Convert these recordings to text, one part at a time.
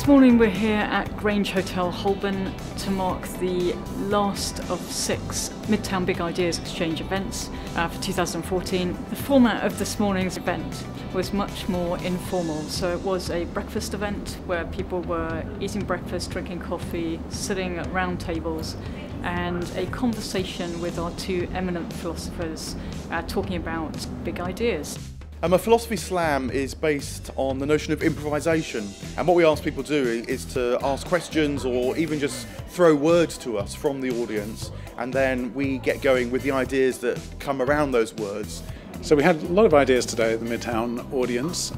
morning we're here at Grange Hotel, Holborn, to mark the last of 6 Midtown Big Ideas Exchange events for 2014. The format of this morning's event was much more informal, so it was a breakfast event where people were eating breakfast, drinking coffee, sitting at round tables, and a conversation with our 2 eminent philosophers talking about big ideas. A philosophy slam is based on the notion of improvisation, and what we ask people to do is to ask questions or even just throw words to us from the audience, and then we get going with the ideas that come around those words. So we had a lot of ideas today at the Midtown audience.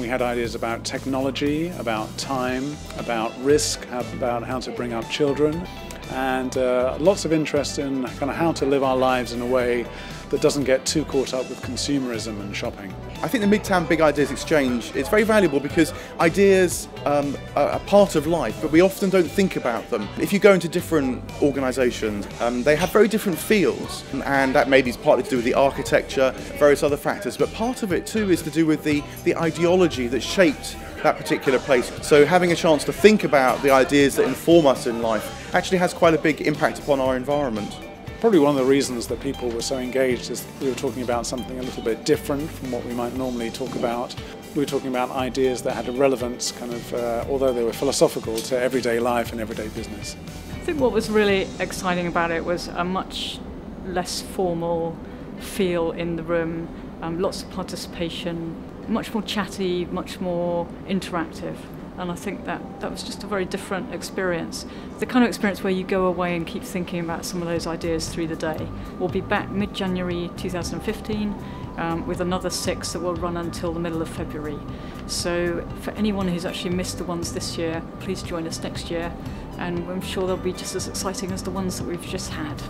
We had ideas about technology, about time, about risk, about how to bring up children, and lots of interest in kind of how to live our lives in a way that doesn't get too caught up with consumerism and shopping. I think the Midtown Big Ideas Exchange is very valuable because ideas are a part of life, but we often don't think about them. If you go into different organisations, they have very different feels, and that maybe is partly to do with the architecture, various other factors, but part of it too is to do with the ideology that shaped that particular place. So having a chance to think about the ideas that inform us in life actually has quite a big impact upon our environment. Probably one of the reasons that people were so engaged is we were talking about something a little bit different from what we might normally talk about. We were talking about ideas that had a relevance, kind of, although they were philosophical, to everyday life and everyday business. I think what was really exciting about it was a much less formal feel in the room, lots of participation, much more chatty, much more interactive. And I think that was just a very different experience. The kind of experience where you go away and keep thinking about some of those ideas through the day. We'll be back mid-January 2015 with another 6 that will run until the middle of February. So for anyone who's actually missed the ones this year, please join us next year, and I'm sure they'll be just as exciting as the ones that we've just had.